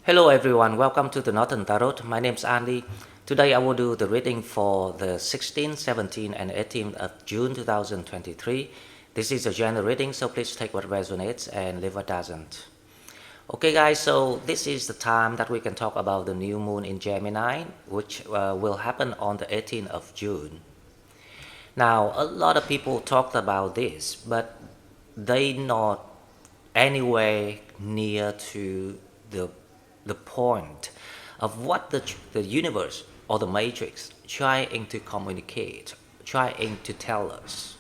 Hello everyone, welcome to the Northern Tarot. My name is Andy. Today I will do the reading for the 16th, 17th and 18th of June 2023. This is a general reading, so please take what resonates and leave what doesn't. Okay guys, so this is the time that we can talk about the new moon in Gemini, which will happen on the 18th of June. Now, a lot of people talked about this, but they not anywhere near to the point of what the universe or the matrix trying to communicate, trying to tell us.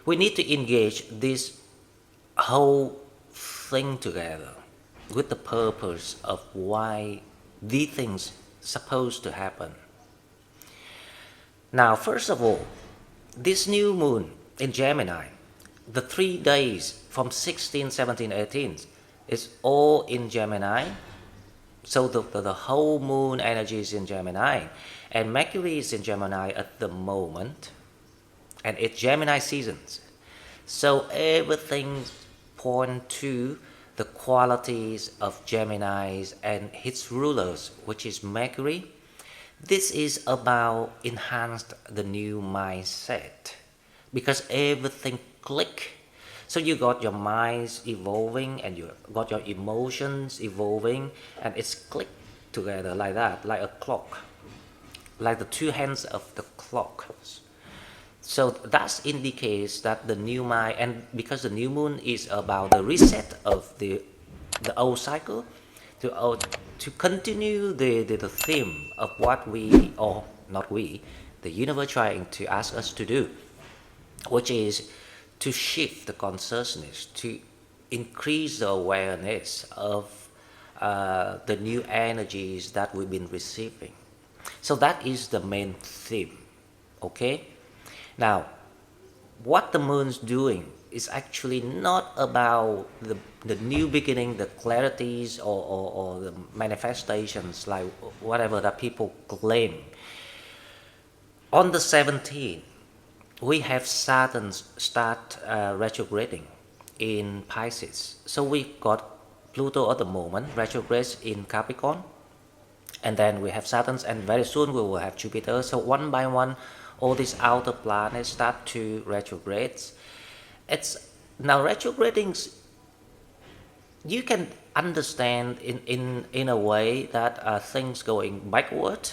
We need to engage this whole thing together with the purpose of why these things supposed to happen. Now, first of all, this new moon in Gemini, the 3 days from 16, 17, 18 is all in Gemini. So the whole moon energy is in Gemini, and Mercury is in Gemini at the moment, and it's Gemini seasons. So everything points to the qualities of Geminis and its rulers, which is Mercury. This is about enhanced the new mindset, because everything click. So you got your minds evolving and you got your emotions evolving, and it's clicked together like that, like a clock, like the two hands of the clock. So that indicates that the new mind, and because the new moon is about the reset of the old cycle, to continue the theme of what we, or not we, the universe trying to ask us to do, which is to shift the consciousness, to increase the awareness of the new energies that we've been receiving. So that is the main theme, okay? Now, what the moon's doing is actually not about the new beginning, the clarities or the manifestations, like whatever that people claim. On the 17th, we have Saturn start retrograding in Pisces. So we got Pluto at the moment, retrogrades in Capricorn. And then we have Saturn, and very soon we will have Jupiter. So one by one, all these outer planets start to retrograde. It's now retrograding, you can understand in a way that things going backward,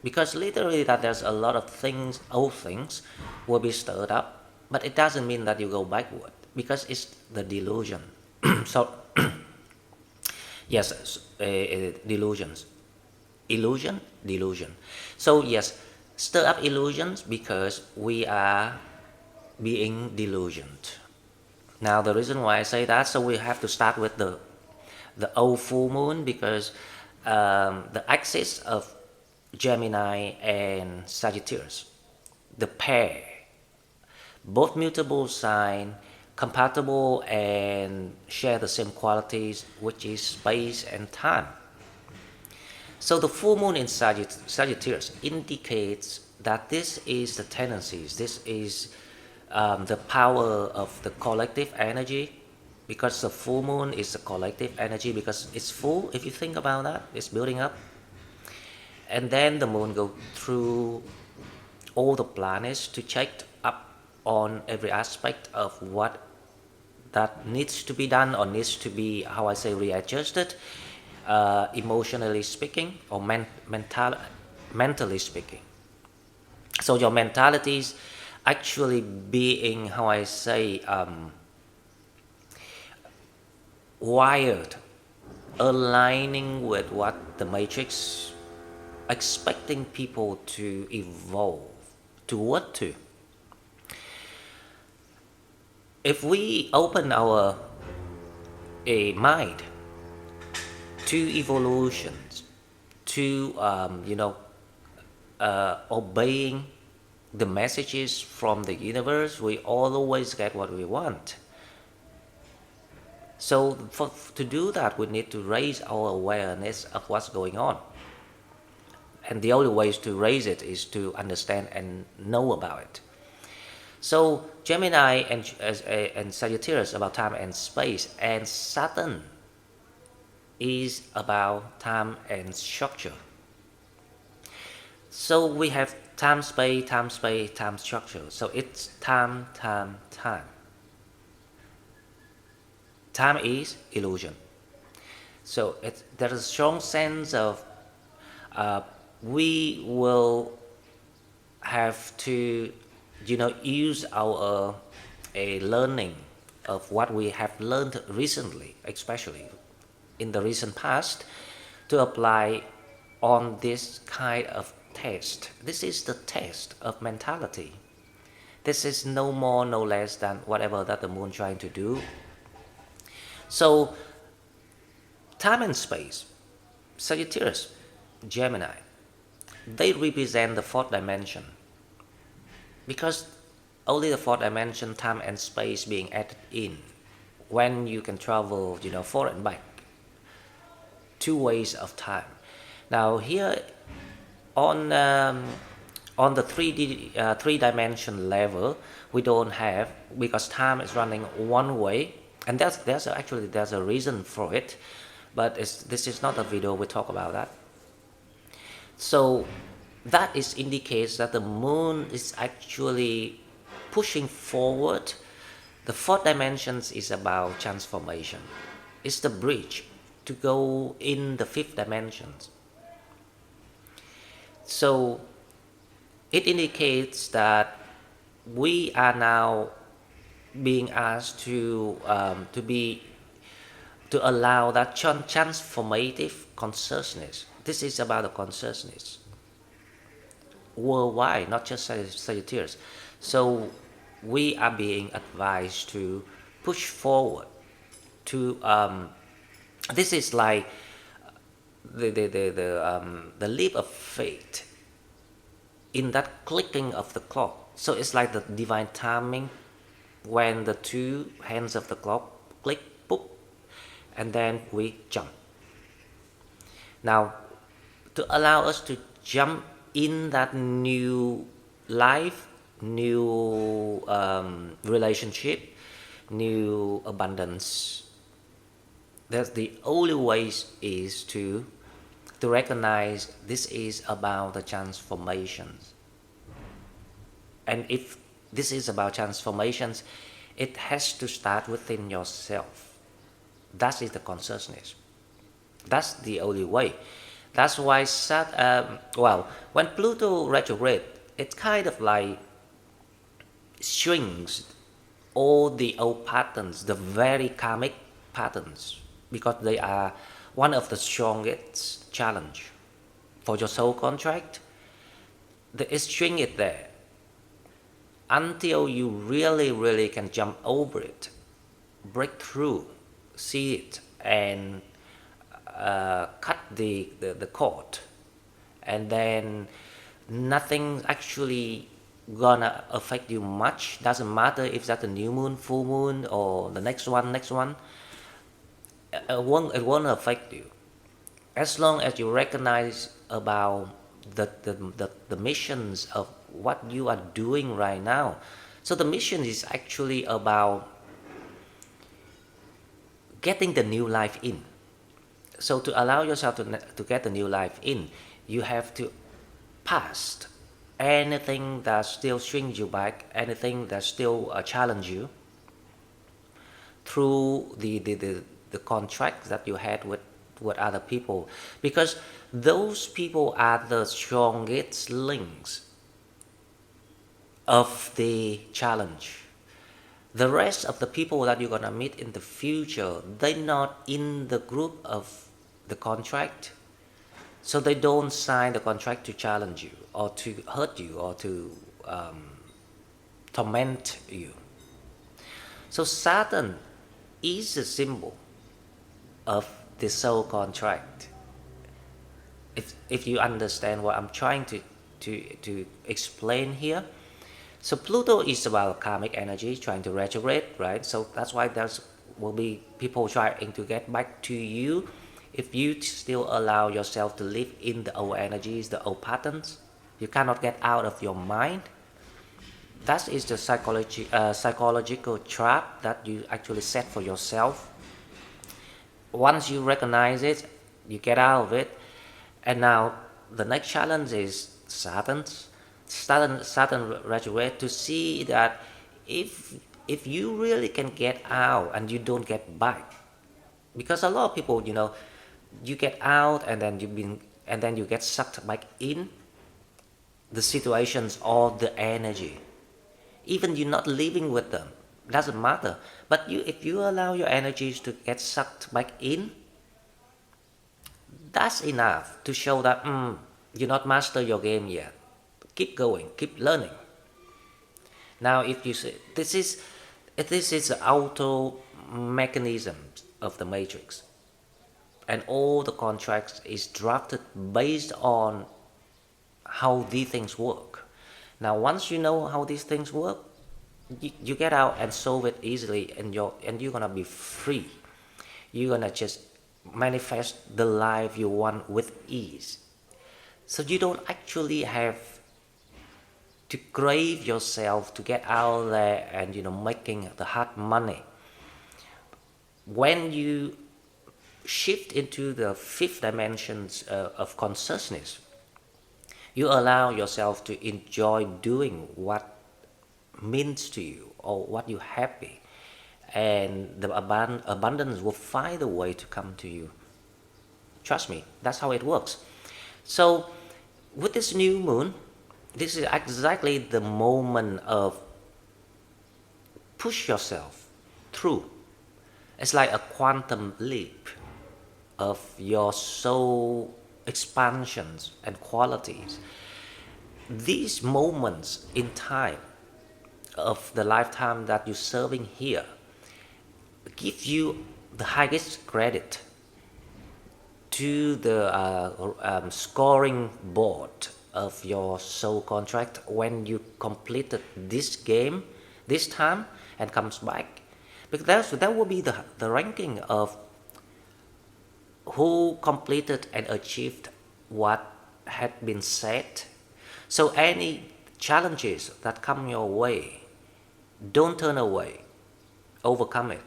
because literally that there's a lot of things, old things will be stirred up, but it doesn't mean that you go backward, because it's the delusion. So yes, delusions, delusion. So yes, stir up illusions because we are being delusioned. Now the reason why I say that, so we have to start with the old full moon, because the axis of Gemini and Sagittarius, the pair, both mutable sign, compatible and share the same qualities, which is space and time. So the full moon in Sagittarius indicates that this is the tendencies, this is the power of the collective energy, because the full moon is the collective energy, because it's full, if you think about that, it's building up. And then the moon goes through all the planets to check up on every aspect of what that needs to be done, or needs to be, how I say, readjusted, emotionally speaking, or mentally speaking. So your mentality is actually being, how I say, wired, aligning with what the matrix expecting people to evolve toward to. If we open our mind to evolutions, to obeying the messages from the universe, we always get what we want. So to do that, we need to raise our awareness of what's going on. And the only way to raise it is to understand and know about it. So Gemini and Sagittarius about time and space, and Saturn is about time and structure. So we have time, space, time, space, time, structure. So it's time, time, time. Time is illusion. So there is a strong sense of we will have to, use our a learning of what we have learned recently, especially in the recent past, to apply on this kind of test. This is the test of mentality. This is no more, no less than whatever that the moon trying to do. So, time and space, Sagittarius, Gemini, they represent the fourth dimension. Because only the fourth dimension, time and space being added in when you can travel, forward and back, 2 ways of time. Now here on the 3D 3 dimension level, we don't have, because time is running one way, and there's a reason for it, but this is not a video we talk about that. So that indicates that the moon is actually pushing forward. The fourth dimension is about transformation. It's the bridge to go in the fifth dimension. So it indicates that we are now being asked to allow that transformative consciousness. This is about the consciousness worldwide, not just Sagittarius. So we are being advised to push forward. To this is like the leap of faith in that clicking of the clock. So it's like the divine timing when the two hands of the clock click, boop, and then we jump. Now, to allow us to jump in that new life, new relationship, new abundance, that's the only ways is to recognize this is about the transformations. And if this is about transformations, it has to start within yourself. That is the consciousness. That's the only way. That's why when Pluto retrograde, it kind of like shrinks all the old patterns, the very karmic patterns, because they are one of the strongest challenge for your soul contract. It string it there until you really can jump over it, break through, see it, and cut the cord, and then nothing actually gonna affect you much. Doesn't matter if that's a new moon, full moon, or the next one. It won't affect you, as long as you recognize about the missions of what you are doing right now. So the mission is actually about getting the new life in. So to allow yourself to get the new life in, you have to pass anything that still strings you back, anything that still challenge you, through the contract that you had with other people, because those people are the strongest links of the challenge. The rest of the people that you're gonna meet in the future, they're not in the group of the contract, so they don't sign the contract to challenge you or to hurt you or to torment you. So Saturn is a symbol of the soul contract. If you understand what I'm trying to explain here. So Pluto is about karmic energy trying to retrograde, right? So that's why there will be people trying to get back to you if you still allow yourself to live in the old energies, the old patterns. You cannot get out of your mind. That is the psychological trap that you actually set for yourself. once you recognize it, you get out of it. And now the next challenge is Saturn retrograde, to see that if you really can get out and you don't get back. Because a lot of people, you get out and then you get sucked back in the situations or the energy. Even you're not living with them, doesn't matter. But if you allow your energies to get sucked back in, that's enough to show that you're not master your game yet. Keep going, keep learning. Now, if you say this is the auto mechanism of the matrix, and all the contracts is drafted based on how these things work. Now, once you know how these things work, you get out and solve it easily, and you're gonna be free. You're gonna just manifest the life you want with ease. So you don't actually have to crave yourself to get out there and making the hard money. When you shift into the fifth dimensions of consciousness, you allow yourself to enjoy doing what means to you or what you're happy, and the abundance will find a way to come to you. Trust me, that's how it works. So with this new moon, this is exactly the moment of push yourself through. It's like a quantum leap of your soul expansions and qualities. These moments in time of the lifetime that you're serving here give you the highest credit to the scoring board of your soul contract when you completed this game this time and comes back. Because that will be the ranking of who completed and achieved what had been set. So any challenges that come your way, don't turn away, overcome it,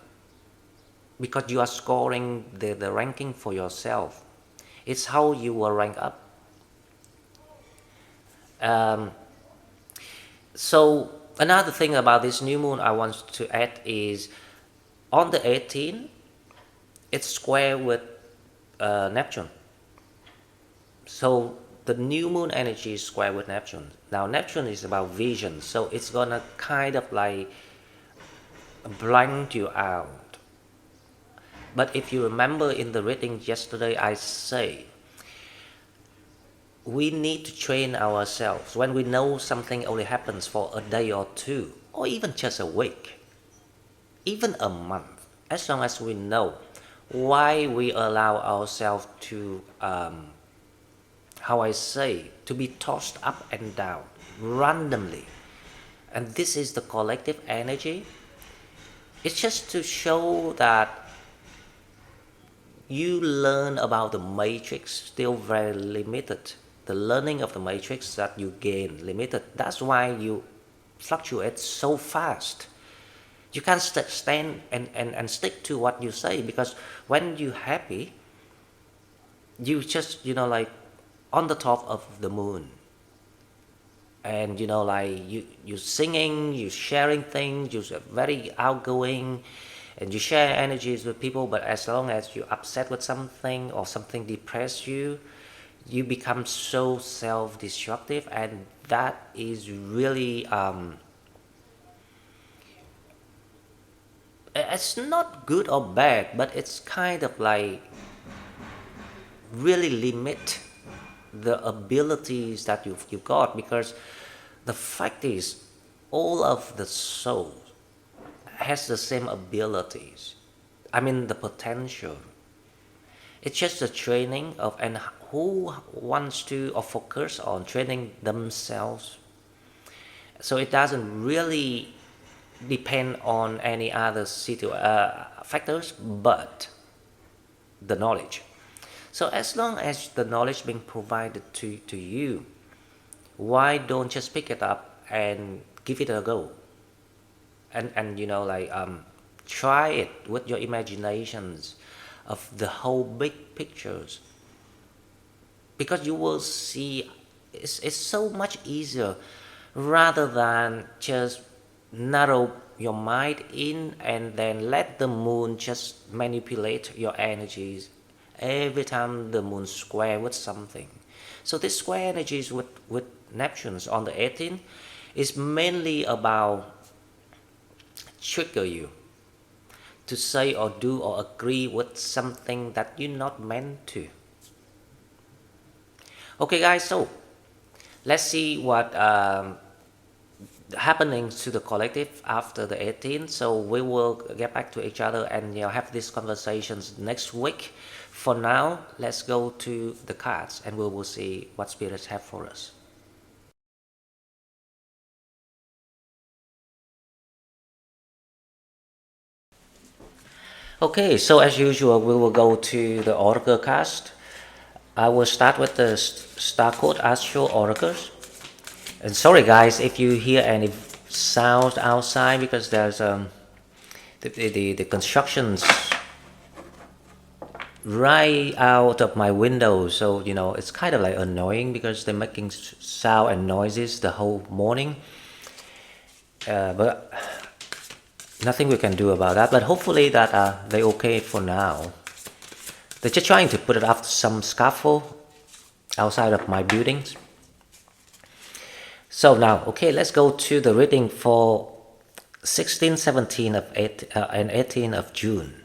because you are scoring the ranking for yourself. It's how you will rank up. So another thing about this new moon I want to add is on the 18th, it's square with Neptune. So the new moon energy is square with Neptune. Now Neptune is about vision, so it's gonna kind of like blind you out. But if you remember in the reading yesterday, I say we need to train ourselves. When we know something only happens for a day or two, or even just a week, even a month, as long as we know, why we allow ourselves to, to be tossed up and down randomly. And this is the collective energy. It's just to show that you learn about the matrix still very limited. The learning of the matrix that you gain limited. That's why you fluctuate so fast. You can't stand and stick to what you say, because when you're happy, you just, like on the top of the moon. And, you're singing, you're sharing things, you're very outgoing, and you share energies with people. But as long as you're upset with something or something depresses you, you become so self-destructive, and that is really it's not good or bad, but it's kind of like really limit the abilities that you got. Because the fact is, all of the soul has the same abilities. I mean, the potential. It's just the training of, and who wants to or focus on training themselves. So it doesn't really depend on any other factors but the knowledge. So as long as the knowledge being provided to you, why don't just pick it up and give it a go? And try it with your imaginations. of the whole big pictures, because you will see it's so much easier rather than just narrow your mind in and then let the moon just manipulate your energies every time the moon square with something. So this square energies with Neptune's on the 18th is mainly about trigger you to say or do or agree with something that you're not meant to. Okay guys, so let's see what happening to the collective after the 18th. So we will get back to each other and have these conversations next week. For now, let's go to the cards and we will see what spirits have for us. Okay, so as usual, we will go to the oracle cast. I will start with the Star Code Astral Oracles. And sorry guys if you hear any sounds outside, because there's the constructions right out of my window, so it's kind of like annoying because they're making sound and noises the whole morning, but nothing we can do about that. But hopefully that they're okay for now. They're just trying to put it up some scaffold outside of my buildings. So now, okay, let's go to the reading for 16, 17 and 18 of June.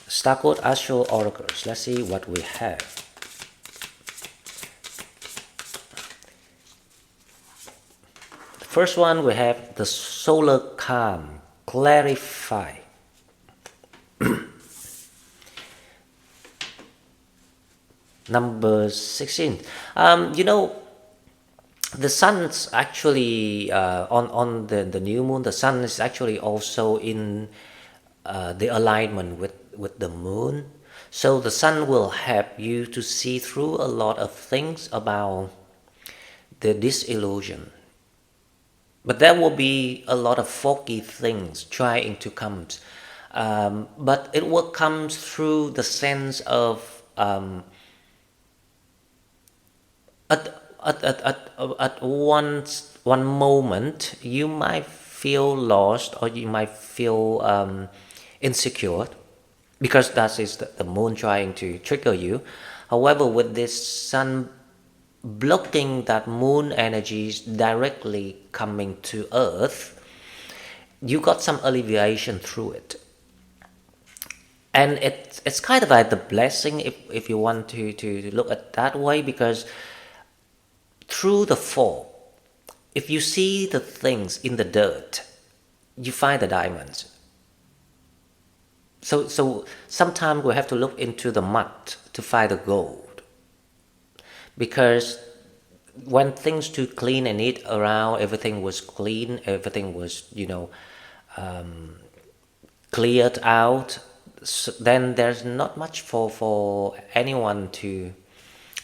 Star Code Astral Oracles. Let's see what we have. The first one, we have the Solar Calm, Clarify. Number 16. The sun's actually on the new moon. The sun is actually also in the alignment with the moon. So the sun will help you to see through a lot of things about the disillusion. But there will be a lot of foggy things trying to come. But it will come through the sense of at one moment you might feel lost or you might feel insecure, because that is the moon trying to trigger you. However, with this sun blocking that moon energies directly coming to earth, you got some alleviation through it. And it's kind of like the blessing, if you want to look at that way, because through the fog, if you see the things in the dirt, you find the diamonds. So sometimes we have to look into the mud to find the gold, because when things too clean and neat around, everything was clean, everything was cleared out, so then there's not much for anyone to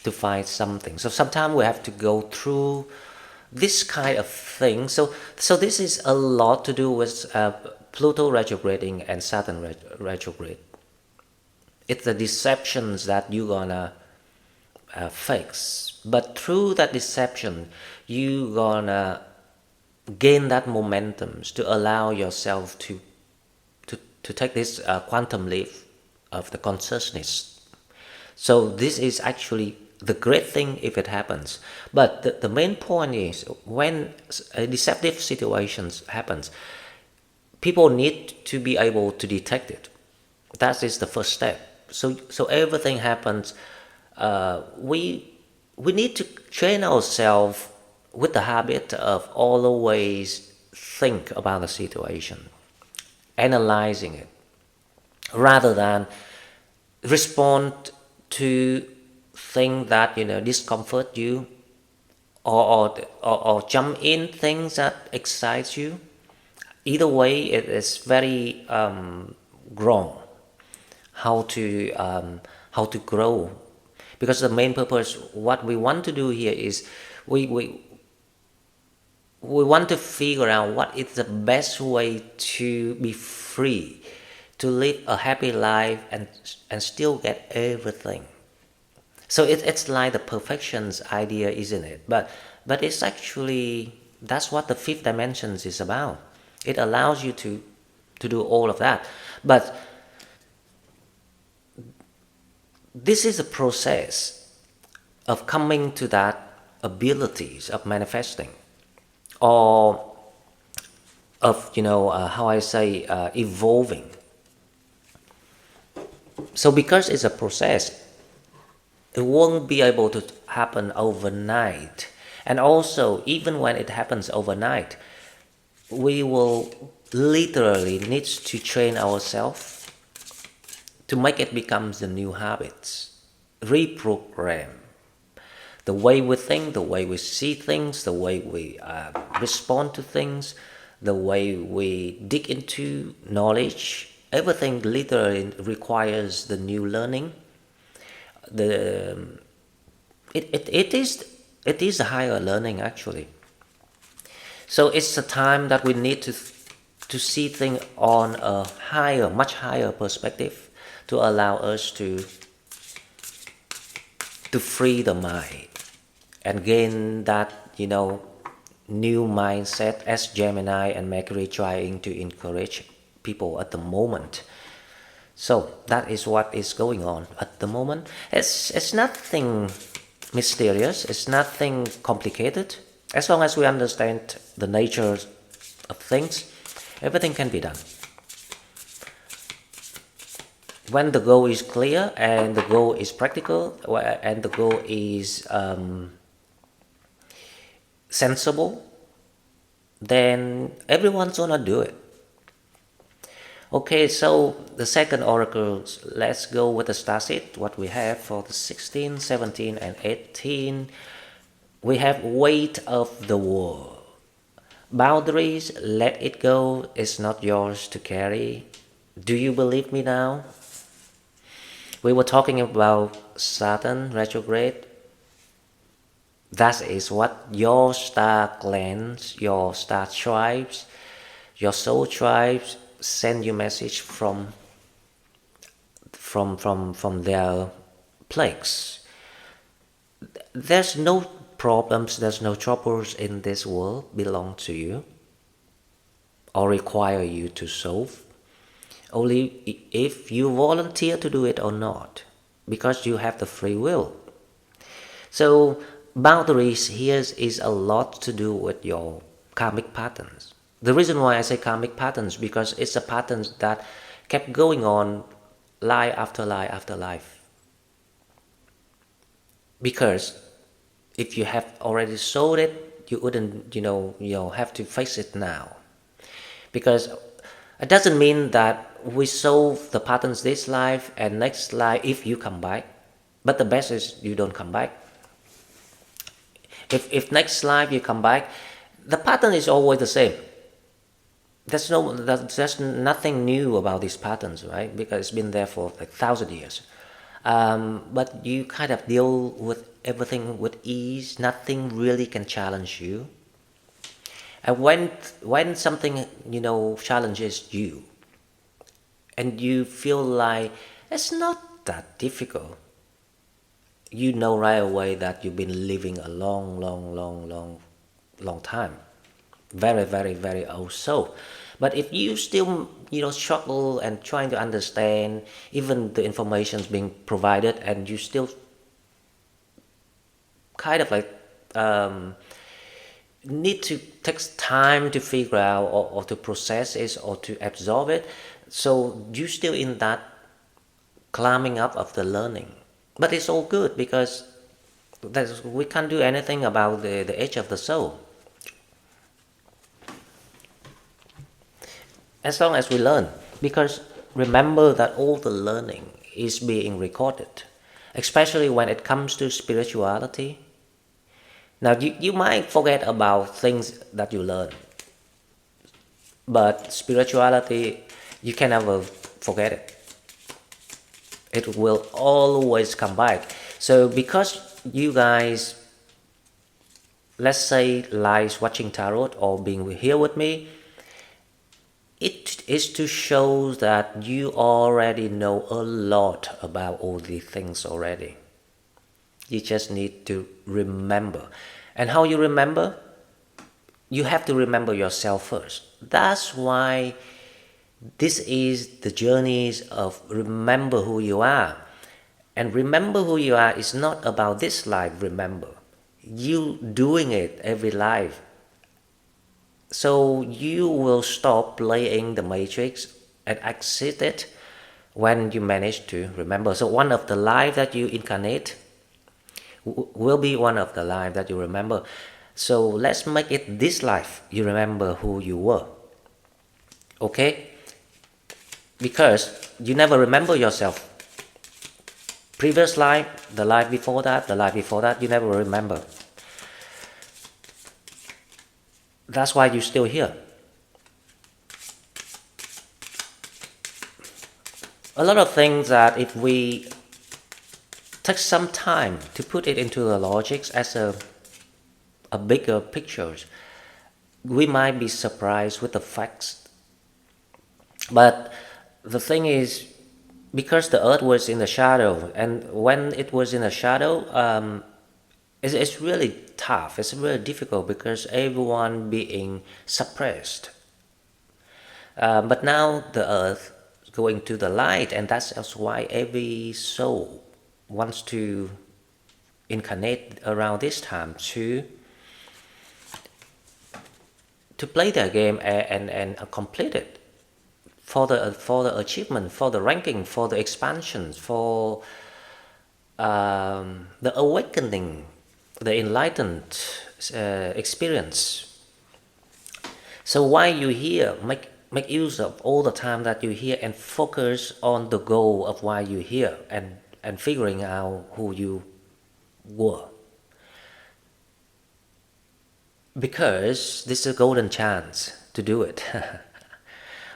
find something. So sometimes we have to go through this kind of thing. So this is a lot to do with Pluto retrograding and Saturn retrograde. It's the deceptions that you're gonna fix, but through that deception you're gonna gain that momentum to allow yourself to take this quantum leap of the consciousness. So this is actually the great thing if it happens. But the main point is, when a deceptive situations happens, people need to be able to detect it. That is the first step. So everything happens. We need to train ourselves with the habit of always think about the situation, analyzing it, rather than respond to things that discomfort you, or jump in things that excites you. Either way, it is very wrong how to grow, because the main purpose, what we want to do here is we want to figure out what is the best way to be free, to live a happy life and still get everything. So it's like the perfections idea, isn't it? But it's actually, that's what the fifth dimensions is about. It allows you to do all of that. But this is a process of coming to that abilities of manifesting, or of, how I say, evolving. So because it's a process, it won't be able to happen overnight. And also, even when it happens overnight, we will literally need to train ourselves to make it become the new habits, reprogramme the way we think, the way we see things, the way we respond to things, the way we dig into knowledge. Everything literally requires the new learning. It is a higher learning, actually. So it's a time that we need to see things on a higher, much higher perspective, to allow us to free the mind and gain that, new mindset, as Gemini and Mercury trying to encourage people at the moment. So that is what is going on at the moment. It's nothing mysterious, it's nothing complicated. As long as we understand the nature of things, everything can be done. When the goal is clear and the goal is practical and the goal is sensible, then everyone's gonna do it. Okay, so the second oracle, let's go with the star seed. What we have for the 16, 17 and 18, we have weight of the world. Boundaries, let it go, it's not yours to carry. Do you believe me now? We were talking about Saturn retrograde. That is what your star clans, your star tribes, your soul tribes send you message from their place. There's no problems, there's no troubles in this world belong to you or require you to solve. Only if you volunteer to do it or not, because you have the free will. So boundaries here is a lot to do with your karmic patterns. The reason why I say karmic patterns, because it's a pattern that kept going on life after life after life. Because if you have already sold it, you wouldn't, have to face it now. Because it doesn't mean that we solve the patterns this life and next life if you come back. But the best is you don't come back. If next life you come back, the pattern is always the same. There's nothing new about these patterns, right? Because it's been there for like 1,000 years. But you kind of deal with everything with ease. Nothing really can challenge you. And when something, challenges you, and you feel like it's not that difficult, you know right away that you've been living a long time. Very, very, very old soul. But if you still, struggle and trying to understand even the information being provided, and you still kind of like need to take time to figure out or to process it or to absorb it, so you're still in that climbing up of the learning. But it's all good, because we can't do anything about the age of the soul. As long as we learn, because remember that all the learning is being recorded, especially when it comes to spirituality. Now you might forget about things that you learn, but spirituality, you can never forget it. It will always come back. So because you guys, let's say, lies watching tarot or being here with me, It is to show that you already know a lot about all these things already. You just need to remember. And how you remember? You have to remember yourself first. That's why this is the journeys of remember who you are. And remember who you are is not about this life, remember. You doing it every life. So you will stop playing the matrix and exit it when you manage to remember. So one of the life that you incarnate will be one of the life that you remember. So let's make it this life you remember who you were. Okay? Because you never remember yourself. Previous life, the life before that, the life before that, you never remember. That's why you're still here. A lot of things that if we take some time to put it into the logics as a bigger picture, we might be surprised with the facts. But the thing is, because the earth was in the shadow, and when it was in the shadow, it's really tough, it's really difficult because everyone being suppressed. But now the earth is going to the light, and that's also why every soul wants to incarnate around this time to play their game and complete it. For the achievement, for the ranking, for the expansion, for the awakening, the enlightened experience. So while you're here, make use of all the time that you're here and focus on the goal of why you're here and figuring out who you were. Because this is a golden chance to do it.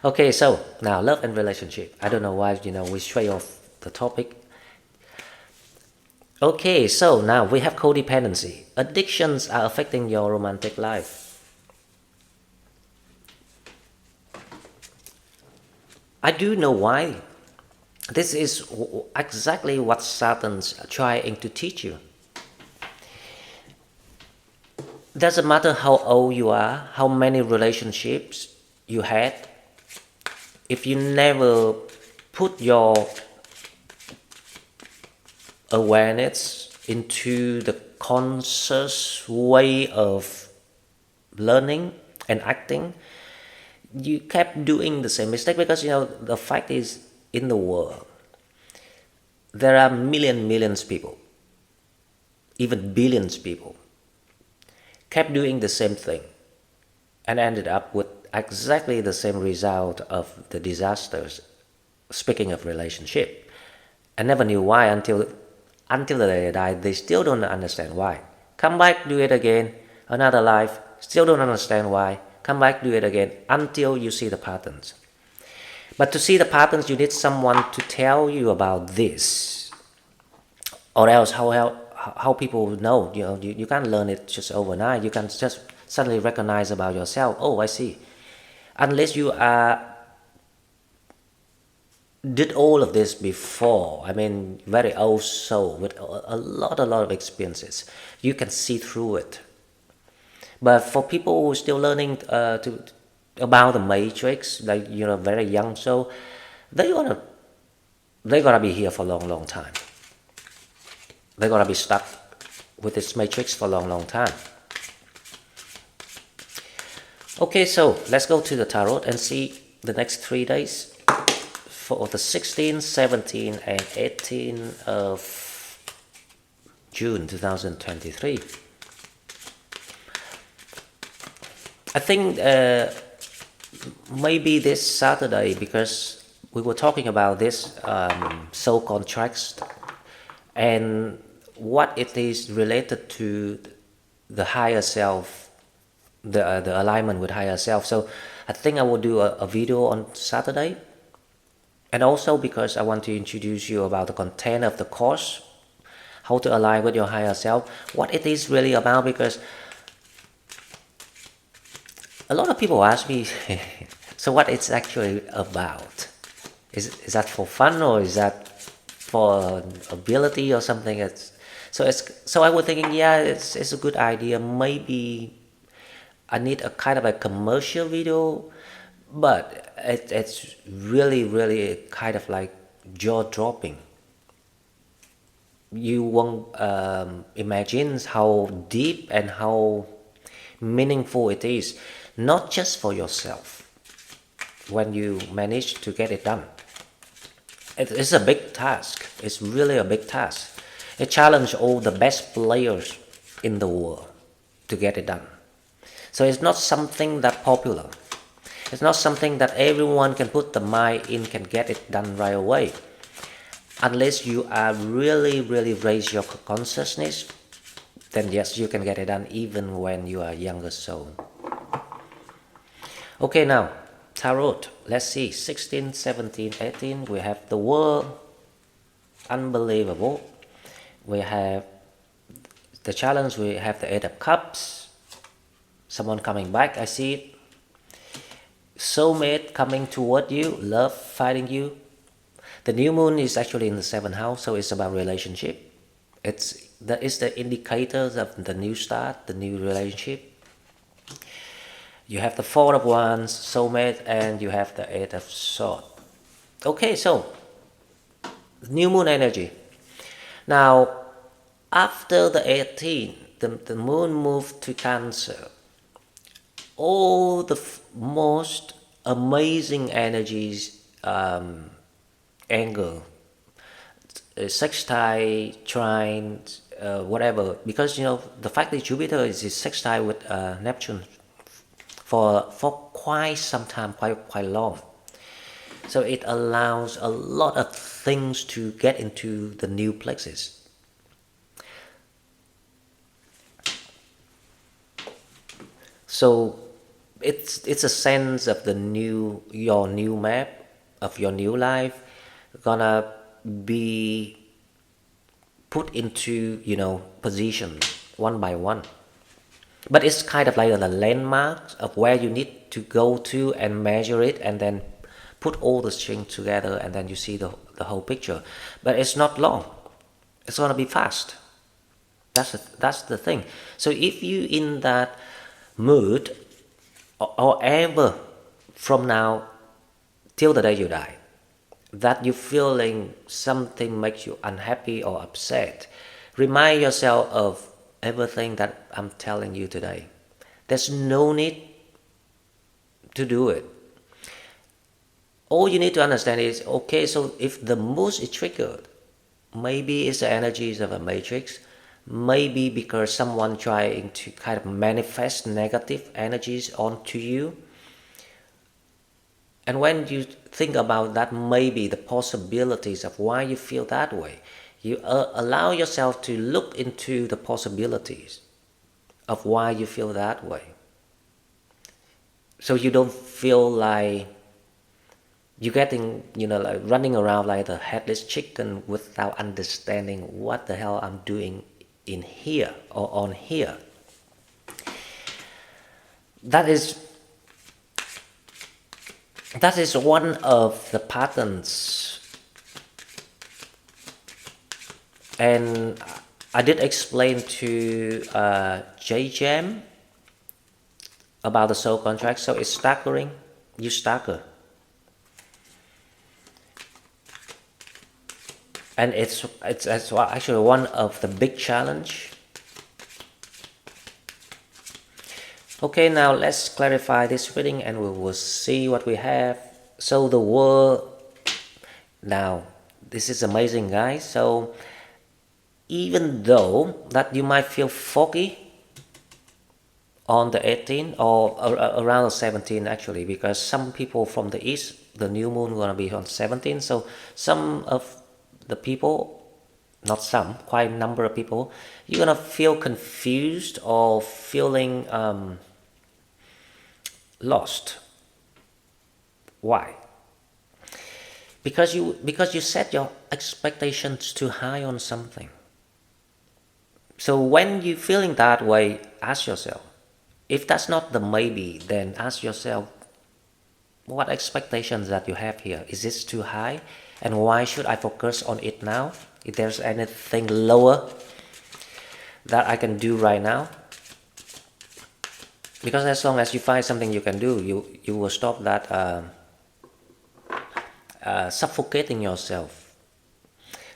Okay, so now love and relationship. I don't know why, we stray off the topic. Okay, so now we have codependency. Addictions are affecting your romantic life. I do know why. This is exactly what Satan's trying to teach you. Doesn't matter how old you are, how many relationships you had, if you never put your awareness into the conscious way of learning and acting, you kept doing the same mistake. Because the fact is, in the world there are millions people, even billions people, kept doing the same thing and ended up with exactly the same result of the disasters. Speaking of relationship, I never knew why until the day I died. They still don't understand why. Come back, do it again, another life, still don't understand why. Come back, do it again, until you see the patterns. But to see the patterns, you need someone to tell you about this, or else how people know. You can't learn it just overnight. You can't just suddenly recognize about yourself. Oh, I see. Unless you did all of this before. I mean, very old soul with a lot of experiences. You can see through it. But for people who are still learning about the matrix, like very young soul, they're gonna be here for a long time. They're gonna be stuck with this matrix for a long time. Okay, so let's go to the tarot and see the next 3 days for the 16th, 17th, and 18th of June 2023. I think maybe this Saturday, because we were talking about this soul contracts and what it is related to the higher self, the alignment with higher self. So I think I will do a video on Saturday. And also because I want to introduce you about the content of the course, how to align with your higher self, what it is really about. Because a lot of people ask me, So what it's actually about? Is that for fun, or is that for ability or something? So I was thinking, yeah, it's a good idea. Maybe I need a kind of a commercial video, but it's really kind of like jaw dropping. You won't imagine how deep and how meaningful it is, not just for yourself when you manage to get it done. It's a big task. It's really a big task. It challenges all the best players in the world to get it done. So it's not something that popular. It's not something that everyone can put the mind in, can get it done right away. Unless you are really raise your consciousness, then yes, you can get it done even when you are younger soul. Okay, now, Tarot. Let's see, 16, 17, 18, we have the World, unbelievable. We have the challenge, we have the Eight of Cups, someone coming back, I see it. Soulmate coming toward you, love fighting you. The new moon is actually in the 7th house, so it's about relationship. It's the indicators of the new start, the new relationship. You have the Four of Wands, soulmate, and you have the Eight of Swords. Okay, so new moon energy. Now, after the 18th, the moon moved to Cancer. All the most amazing energies angle, sextile, trine, whatever, because the fact that Jupiter is sextile with Neptune for quite some time, quite long. So it allows a lot of things to get into the new plexus. So it's a sense of your new map of your new life gonna be put into position one by one. But it's kind of like the landmarks of where you need to go to and measure it, and then put all the strings together, and then you see the whole picture. But it's not long. It's gonna be fast. That's the thing. So if you in that mood, or ever from now till the day you die, that you feeling something makes you unhappy or upset, remind yourself of everything that I'm telling you today. There's no need to do it. All you need to understand is, okay, so if the mood is triggered, maybe it's the energies of a matrix, maybe because someone trying to kind of manifest negative energies onto you. And when you think about that, maybe the possibilities of why you feel that way, you allow yourself to look into the possibilities of why you feel that way. So you don't feel like you're getting, like running around like the headless chicken without understanding what the hell I'm doing in here or on here. That is one of the patterns. And I did explain to J-Jam about the soul contract. So it's staggering. You stagger. And it's actually one of the big challenge. Okay, now let's clarify this reading and we will see what we have. So the world, now this is amazing, guys. So even though that you might feel foggy on the 18th or around the 17th actually, because some people from the east, the new moon gonna be on 17th. So some of the people, not some, quite a number of people, you're gonna feel confused or feeling lost. Why? Because you set your expectations too high on something. So when you're feeling that way, ask yourself, if that's not the maybe, then ask yourself, what expectations that you have here? Is this too high? And why should I focus on it now? If there's anything lower that I can do right now, because as long as you find something you can do, you will stop that suffocating yourself.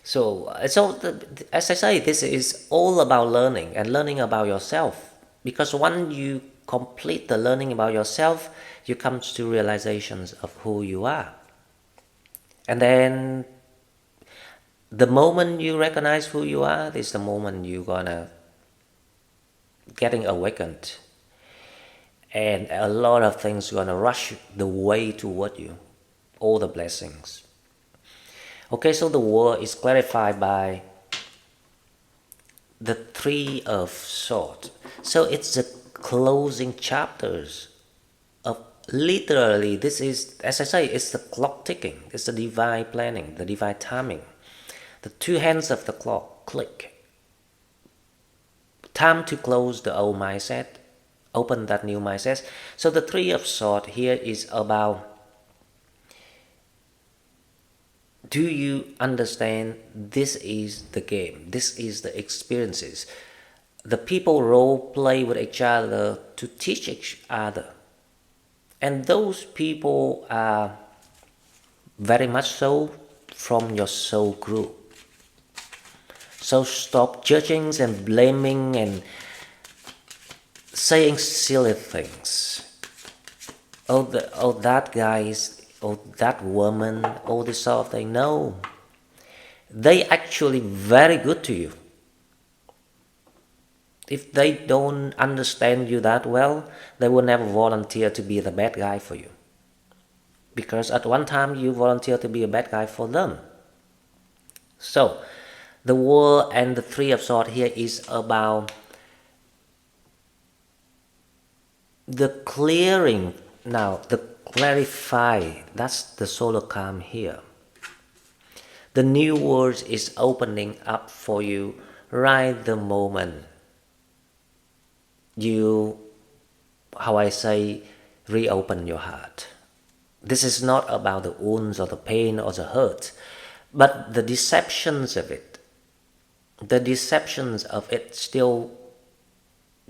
So as I say, this is all about learning and learning about yourself. Because once you complete the learning about yourself, you come to realizations of who you are. And then the moment you recognize who you are, this is the moment you're gonna getting awakened. And a lot of things gonna rush the way toward you. All the blessings. Okay, so the word is clarified by the Three of Swords. So it's the closing chapters of, literally, this is, as I say, it's the clock ticking. It's the divine planning, the divine timing. The two hands of the clock click. Time to close the old mindset, open that new mindset. So the Three of Swords here is about, do you understand this is the game, this is the experiences? The people role play with each other to teach each other. And those people are very much so from your soul group. So stop judging and blaming and saying silly things. Oh, that guy is, oh, that woman, all this sort of thing. No, they actually very good to you. If they don't understand you that well, they will never volunteer to be the bad guy for you. Because at one time you volunteer to be a bad guy for them. So, the World and the Three of Swords here is about the clearing. Now, the clarify, that's the solar calm here. The new world is opening up for you right the moment you, how I say, reopen your heart. This is not about the wounds or the pain or the hurt, but the deceptions of it. The deceptions of it still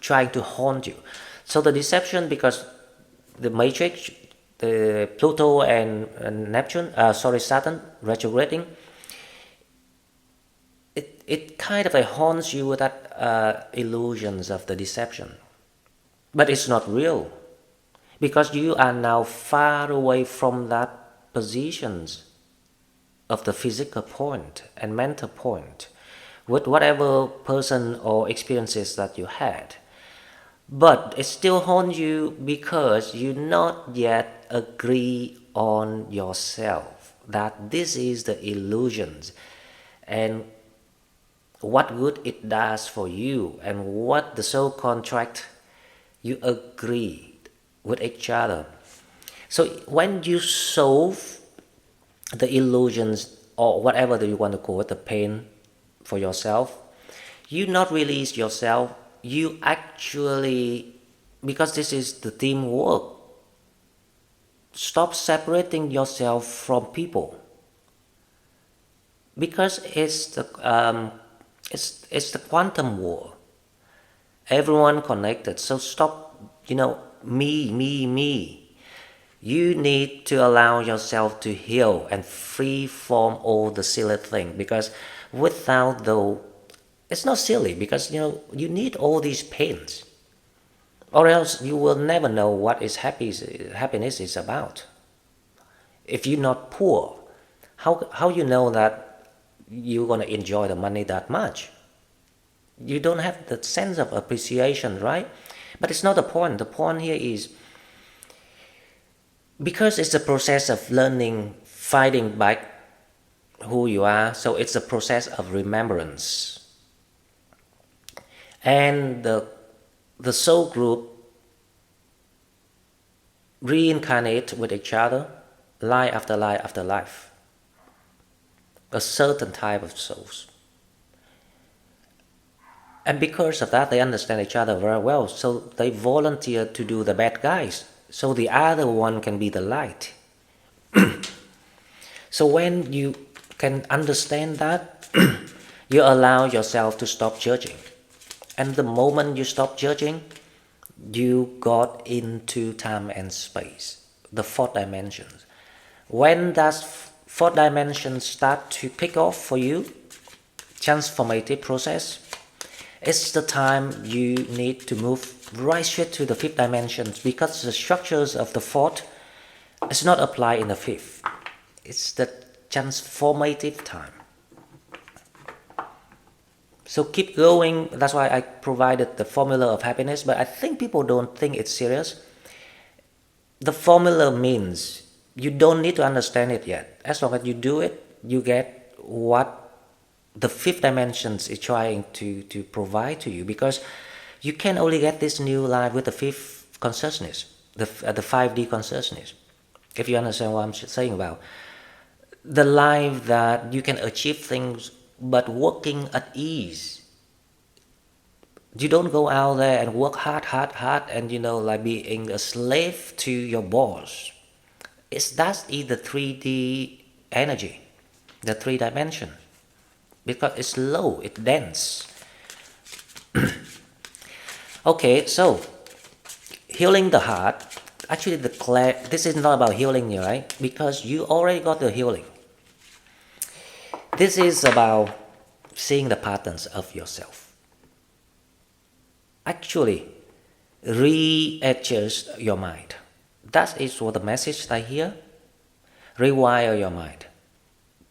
trying to haunt you. So the deception, because the matrix, the Pluto and Neptune, Saturn retrograding, it kind of haunts you with that illusions of the deception. But it's not real, because you are now far away from that positions of the physical point and mental point with whatever person or experiences that you had. But it still haunts you because you not yet agree on yourself that this is the illusions and what good it does for you and what the soul contract you agreed with each other. So when you solve the illusions or whatever that you want to call it, the pain for yourself, you not release yourself, you actually, because this is the teamwork, stop separating yourself from people, because it's the quantum war, everyone connected. So stop, me. You need to allow yourself to heal and free from all the silly thing, because without though, it's not silly, because you need all these pains, or else you will never know what is happiness is about. If you're not poor, how you know that you're gonna enjoy the money that much? You don't have the sense of appreciation, right? But it's not the point. The point here is, because it's a process of learning, fighting back who you are, so it's a process of remembrance. And the soul group reincarnate with each other, life after life after life. A certain type of souls. And because of that, they understand each other very well, so they volunteer to do the bad guys. So the other one can be the light. So when you can understand that, you allow yourself to stop judging. And the moment you stop judging, you got into time and space, the fourth dimension. When that fourth dimension start to kick off for you, transformative process, it's the time you need to move right straight to the fifth dimension, because the structures of the fourth is not applied in the fifth. It's the transformative time. So keep going. That's why I provided the formula of happiness, but I think people don't think it's serious. The formula means you don't need to understand it yet. As long as you do it, you get what the fifth dimension is trying to provide to you, because you can only get this new life with the fifth consciousness, the 5D consciousness. If you understand what I'm saying about. The life that you can achieve things but working at ease. You don't go out there and work hard and like being a slave to your boss. That's the 3D energy, the 3 dimension, because it's low, it's dense. Okay, so healing the heart. Actually, this is not about healing you, right? Because you already got the healing. This is about seeing the patterns of yourself. Actually, readjust your mind. That is what the message I hear. Rewire your mind.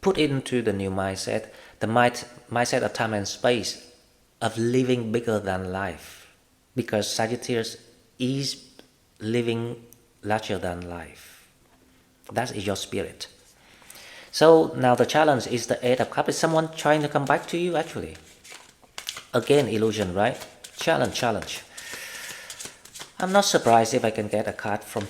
Put it into the new mindset, the mindset of time and space, of living bigger than life. Because Sagittarius is living larger than life. That is your spirit. So now the challenge is the 8 of Cups. Is someone trying to come back to you actually? Again, illusion, right? Challenge. I'm not surprised if I can get a card from...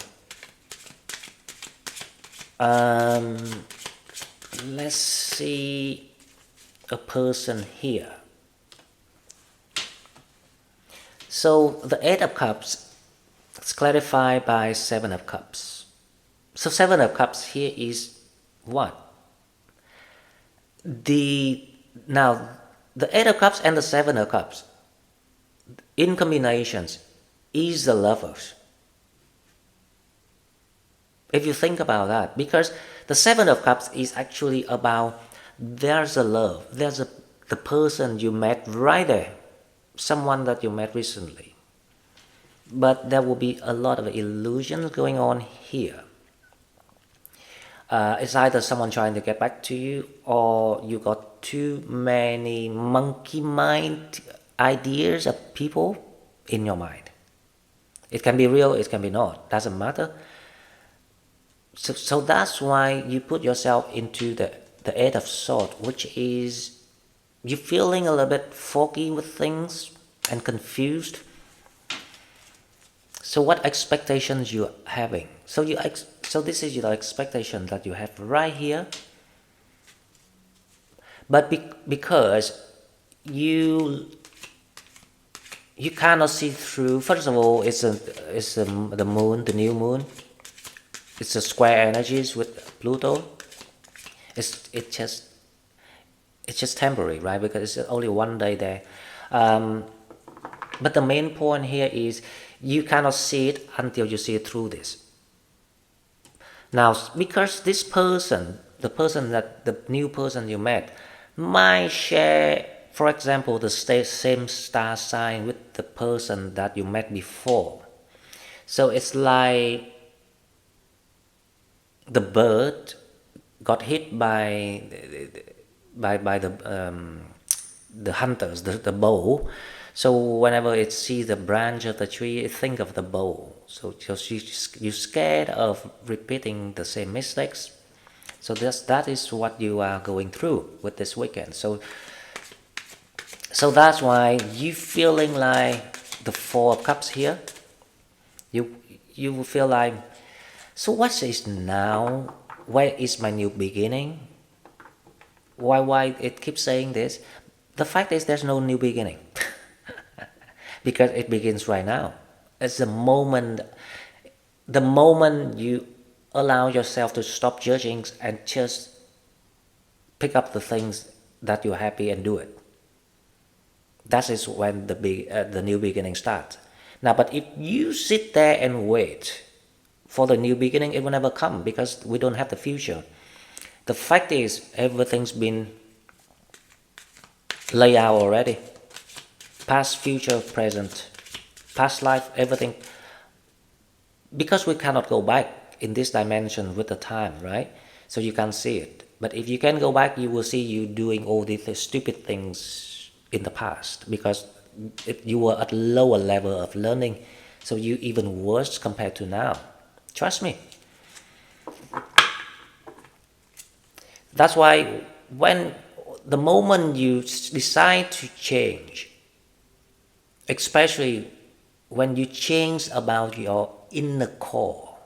let's see a person here. So the 8 of Cups is clarified by 7 of Cups. So 7 of Cups here is what? Now, the 8 of Cups and the 7 of Cups, in combinations, is the Lovers. If you think about that, because the 7 of Cups is actually about there's a love, there's the person you met right there, someone that you met recently. But there will be a lot of illusions going on here. It's either someone trying to get back to you, or you got too many monkey mind ideas of people in your mind. It can be real, it can be not, doesn't matter. So that's why you put yourself into the 8 of Swords, which is you feeling a little bit foggy with things and confused. So what expectations you're having? So this is your expectation that you have right here. But because you cannot see through. First of all, it's the moon, the new moon. It's a square energies with Pluto. It's just temporary, right? Because it's only one day there. But the main point here is you cannot see it until you see it through this. Now, because this person, the new person you met, might share, for example, the same star sign with the person that you met before. So it's like the bird got hit by the hunters, the bow. So whenever it sees the branch of the tree, it think of the bow. So you're scared of repeating the same mistakes. So that is what you are going through with this weekend. So that's why you feeling like the 4 of Cups here. You will feel like, so what is now? Where is my new beginning? Why it keeps saying this? The fact is there's no new beginning. Because it begins right now. It's the moment. the moment you allow yourself to stop judging and just pick up the things that you're happy and do it, that is when the new beginning starts. Now, but if you sit there and wait for the new beginning, it will never come, because we don't have the future. The fact is, everything's been laid out already. Past, future, present, past life, everything. Because we cannot go back in this dimension with the time, right? So you can't see it. But if you can go back, you will see you doing all these stupid things in the past, because you were at a lower level of learning, so you even worse compared to now. Trust me. That's why when the moment you decide to change, especially when you change about your inner core,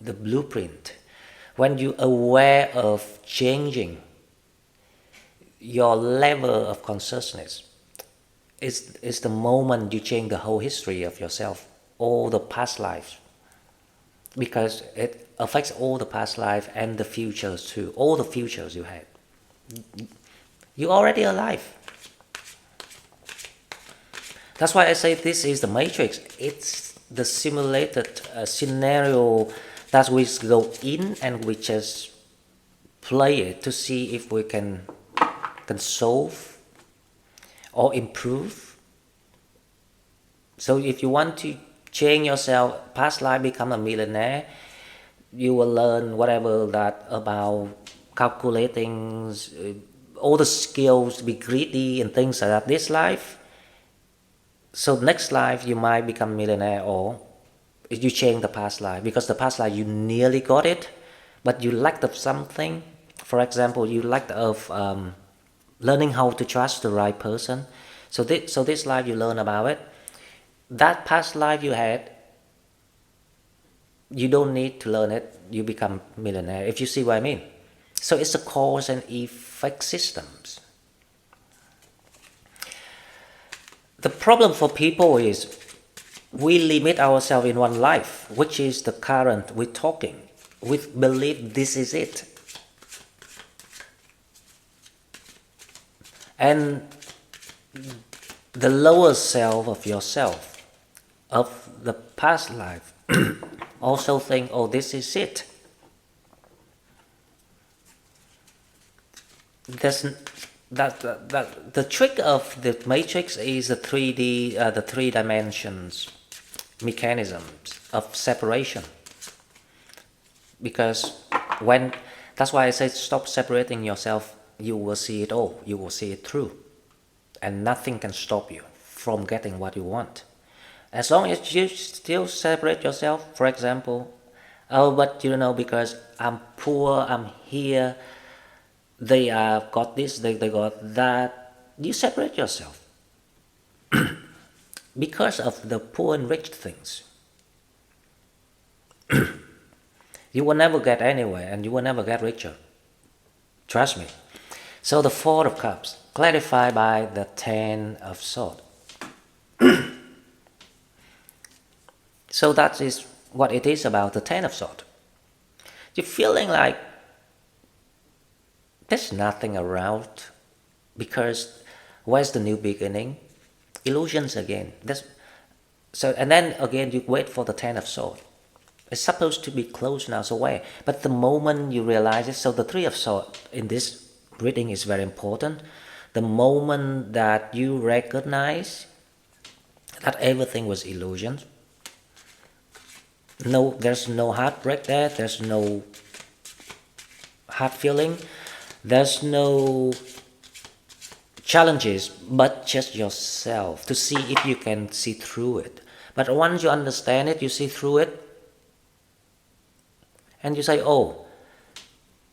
the blueprint, when you're aware of changing your level of consciousness, is the moment you change the whole history of yourself, all the past lives, because it affects all the past life and the futures too, all the futures you had. You're already alive. That's why I say this is the matrix. It's the simulated scenario that we go in and we just play it to see if we can solve or improve. So if you want to change yourself, past life, become a millionaire, you will learn whatever that about calculating, all the skills to be greedy and things like that this life. So next life you might become millionaire, or you change the past life, because the past life you nearly got it, but you lacked of something. For example, you lacked of learning how to trust the right person. So this life you learn about it. That past life you had, you don't need to learn it. You become millionaire, if you see what I mean. So it's a cause and effect systems. The problem for people is we limit ourselves in one life, which is the current we're talking. We believe this is it. And the lower self of yourself, of the past life, also think, oh, this is it. The trick of the matrix is the 3D, the 3 dimensions mechanisms of separation. Because that's why I say stop separating yourself, you will see it all, you will see it through. And nothing can stop you from getting what you want. As long as you still separate yourself, for example, oh, but because I'm poor, I'm here, they got this, they got that, you separate yourself. Because of the poor and rich things. You will never get anywhere, and you will never get richer. Trust me. So the 4 of Cups, clarified by the 10 of Swords. So that is what it is about the 10 of Swords. You're feeling like there's nothing around, because where's the new beginning? Illusions again. And then again you wait for the 10 of Swords. It's supposed to be closed now, so where? But the moment you realize it, so the 3 of Swords in this reading is very important. The moment that you recognize that everything was illusion, there's no heartbreak there, there's no hard feeling, there's no challenges, but just yourself, to see if you can see through it. But once you understand it, you see through it, and you say, oh,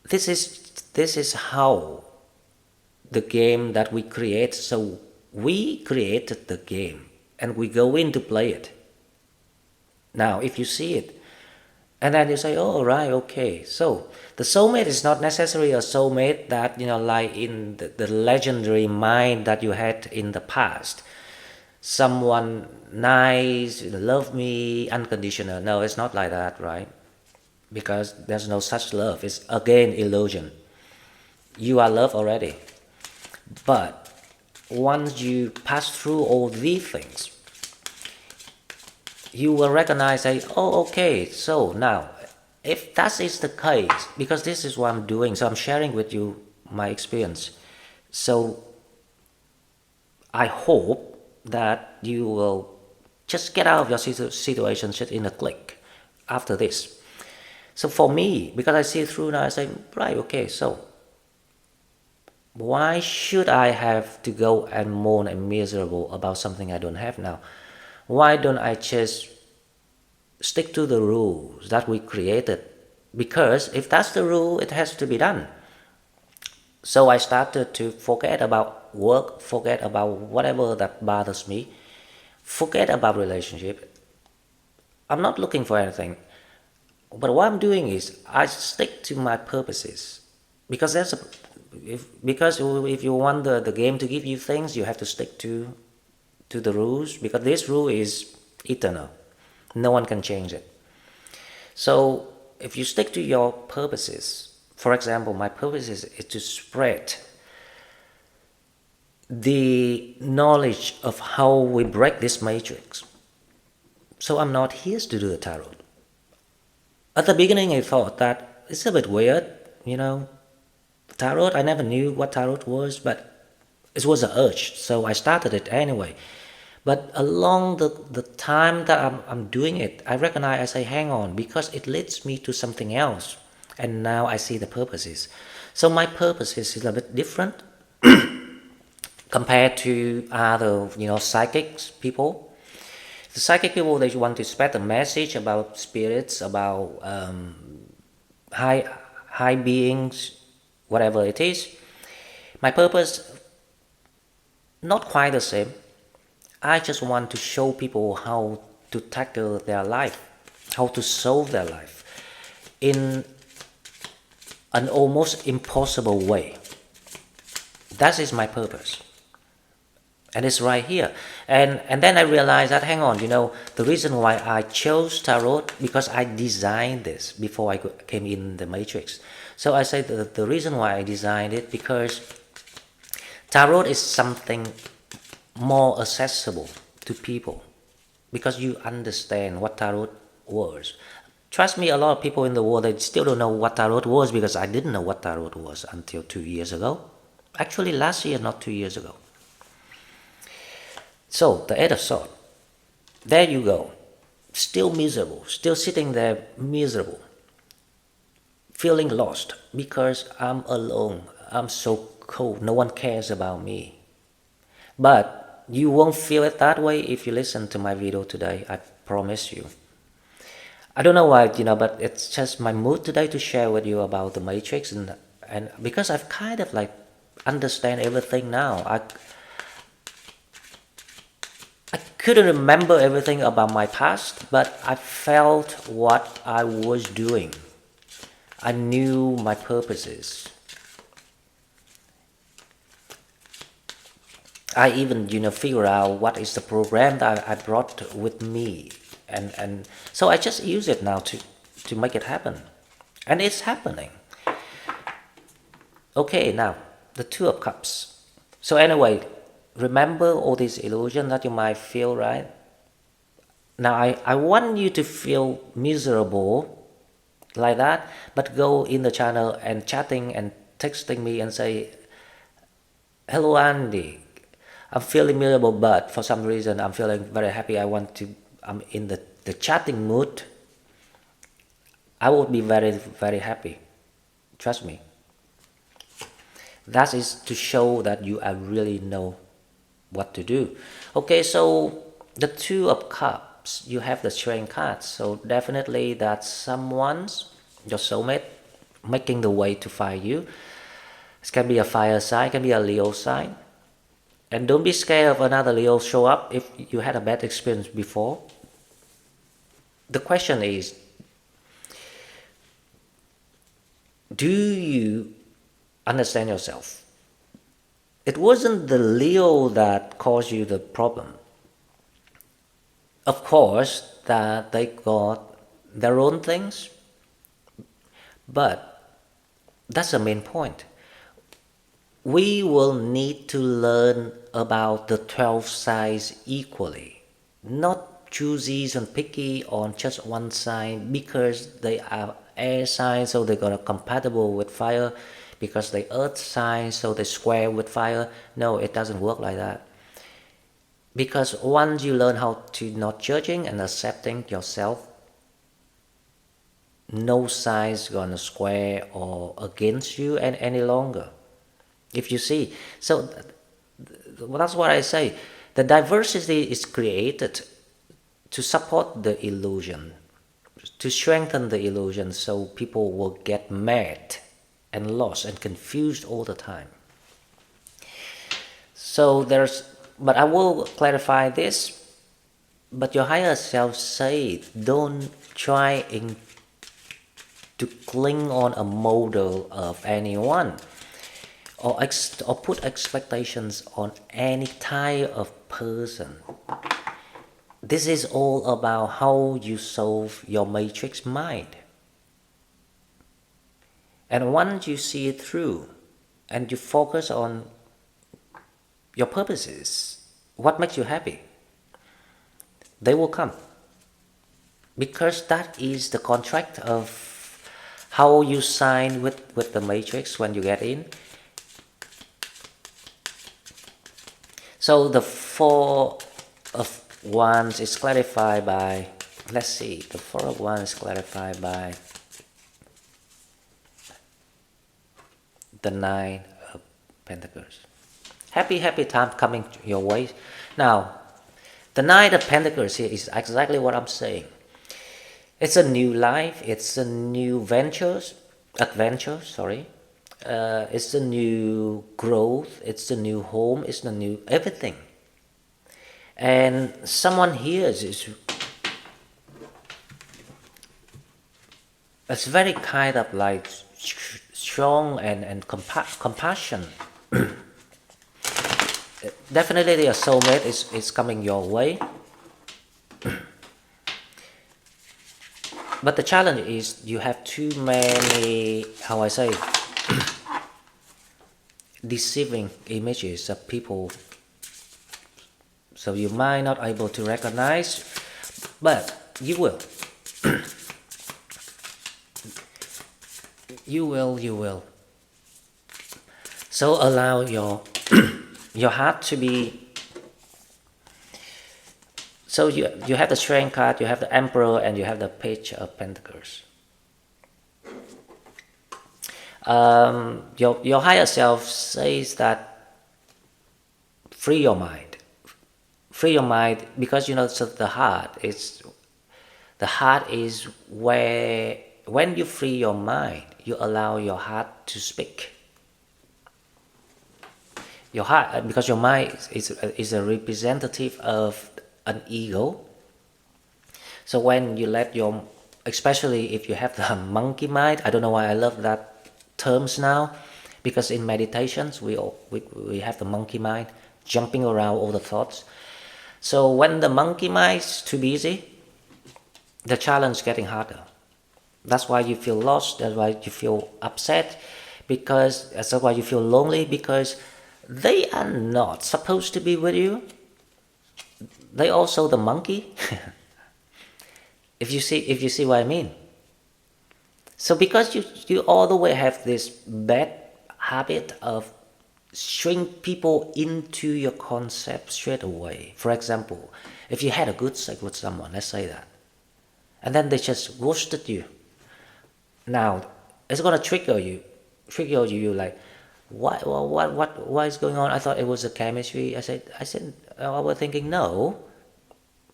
this is how the game that we create. So we created the game and we go in to play it. Now if you see it, and then you say, oh, right, okay, so the soulmate is not necessarily a soulmate that like in the legendary mind that you had in the past. someone nice, love me, unconditional. No, it's not like that, right? Because there's no such love. It's again illusion. You are loved already. But once you pass through all these things, you will recognize, say, oh, okay, so now, if that is the case, because this is what I'm doing, so I'm sharing with you my experience. So I hope that you will just get out of your situation just in a click after this. So for me, because I see through now, I say, right, okay, so why should I have to go and moan and miserable about something I don't have now? Why don't I just stick to the rules that we created? Because if that's the rule, it has to be done. So I started to forget about work, forget about whatever that bothers me, forget about relationship. I'm not looking for anything. But what I'm doing is I stick to my purposes. Because if you want the game to give you things, you have to stick to the rules, because this rule is eternal. No one can change it. So if you stick to your purposes, for example, my purpose is to spread the knowledge of how we break this matrix. So I'm not here to do the tarot. At the beginning I thought that it's a bit weird, tarot. I never knew what tarot was, but it was an urge, so I started it anyway. But along the time that I'm doing it, I recognize, I say, hang on, because it leads me to something else. And now I see the purposes. So my purpose is a bit different compared to other, psychics people. The psychic people, they want to spread a message about spirits, about high beings, whatever it is. My purpose, not quite the same. I just want to show people how to tackle their life, how to solve their life in an almost impossible way. That is my purpose. And it's right here. And then I realized that, hang on, the reason why I chose tarot, because I designed this before I came in the matrix. So I say the reason why I designed it, because tarot is something more accessible to people, because you understand what tarot was. Trust me, a lot of people in the world, they still don't know what tarot was, because I didn't know what tarot was until 2 years ago. Actually, last year, not 2 years ago. So, the Eight of Swords. There you go. Still miserable. Still sitting there miserable. Feeling lost because I'm alone. I'm so cold. No one cares about me. But you won't feel it that way if you listen to my video today. I promise you. I don't know why, but it's just my mood today to share with you about the matrix, and because I've kind of understand everything now. I couldn't remember everything about my past, but I felt what I was doing. I knew my purposes. I even, figure out what is the program that I brought with me. And so I just use it now to make it happen. And it's happening. Okay, now, the Two of Cups. So anyway, remember all these illusions that you might feel, right? Now, I want you to feel miserable like that, but go in the channel and chatting and texting me and say, hello, Andy. I'm feeling miserable, but for some reason I'm feeling very happy. I'm in the chatting mood. I would be very, very happy. Trust me. That is to show that you really know what to do. Okay, so the Two of Cups, you have the Strength card. So definitely that's someone's, your soulmate, making the way to find you. It can be a fire sign, it can be a Leo sign. And don't be scared of another Leo show up if you had a bad experience before. The question is, do you understand yourself? It wasn't the Leo that caused you the problem. Of course, that they got their own things, but that's the main point. We will need to learn about the 12 signs equally, not choosy and picky on just one sign because they are air signs, so they're gonna compatible with fire, because they earth signs, so they square with fire. No, it doesn't work like that. Because once you learn how to not judging and accepting yourself, no sign's gonna square or against you any longer. If you see, so that's what I say. The diversity is created to support the illusion, to strengthen the illusion, so people will get mad and lost and confused all the time. So but I will clarify this. But your higher self say, don't try to cling on a model of anyone, or put expectations on any type of person. This is all about how you solve your matrix mind. And once you see it through and you focus on your purposes, what makes you happy, they will come. Because that is the contract of how you sign with the matrix when you get in. So the Four of Wands is clarified by, let's see, the Four of Wands is clarified by the Nine of Pentacles. Happy time coming your way. Now, the Nine of Pentacles here is exactly what I'm saying. It's a new life, it's a new adventure, sorry. It's a new growth, it's a new home, it's a new everything. And someone here is very kind of like strong and compassion. Definitely a soulmate is coming your way. But the challenge is you have too many, how I say, deceiving images of people. So you might not able to recognize, but you will. You will. So allow your your heart to be. So you have the Strength card, you have the Emperor, and you have the Page of Pentacles. Your higher self says that free your mind, because so the heart is where, when you free your mind, you allow your heart to speak. Your heart, because your mind is a representative of an ego. So when you let your, especially if you have the monkey mind, I don't know why I love that terms now, because in meditations we have the monkey mind jumping around all the thoughts. So when the monkey mind is too busy, the challenge is getting harder. That's why you feel lost, that's why you feel upset, because that's why you feel lonely, because they are not supposed to be with you. They also the monkey. if you see what I mean. So because you all the way have this bad habit of shrink people into your concept straight away. For example, if you had a good sex with someone, let's say that, and then they just ghosted you. Now it's gonna trigger you like, what is going on? I thought it was a chemistry. I said, I was thinking, no.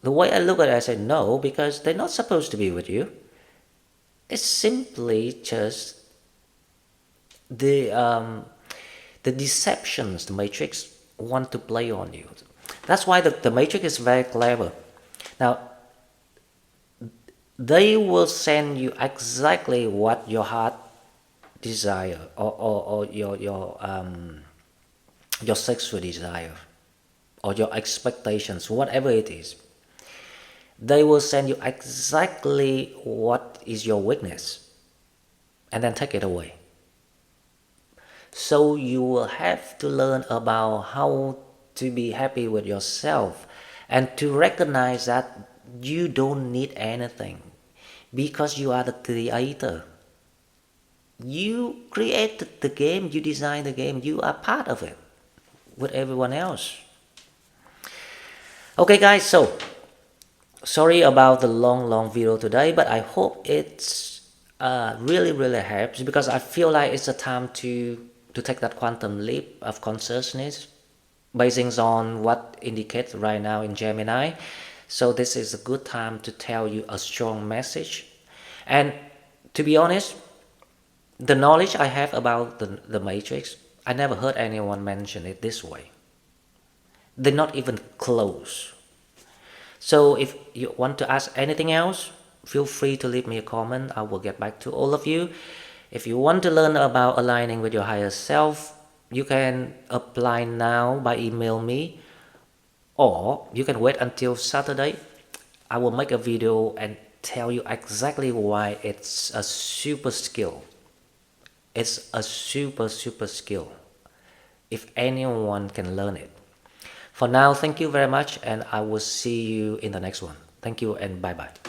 The way I look at it, I said, no, because they're not supposed to be with you. It's simply just the deceptions the Matrix want to play on you. That's why the Matrix is very clever. Now, they will send you exactly what your heart desire, or your sexual desire, or your expectations, whatever it is. They will send you exactly what is your weakness and then take it away. So you will have to learn about how to be happy with yourself and to recognize that you don't need anything because you are the creator. You created the game, you designed the game, you are part of it with everyone else. Okay guys, so sorry about the long video today, but I hope it's really helps, because I feel like it's a time to take that quantum leap of consciousness based on what indicates right now in Gemini. So this is a good time to tell you a strong message. And to be honest, the knowledge I have about the matrix, I never heard anyone mention it this way. They're not even close. So if you want to ask anything else, feel free to leave me a comment. I will get back to all of you. If you want to learn about aligning with your higher self, you can apply now by email me, or you can wait until Saturday. I will make a video and tell you exactly why it's a super skill. It's a super skill if anyone can learn it. For now, thank you very much, and I will see you in the next one. Thank you and bye bye.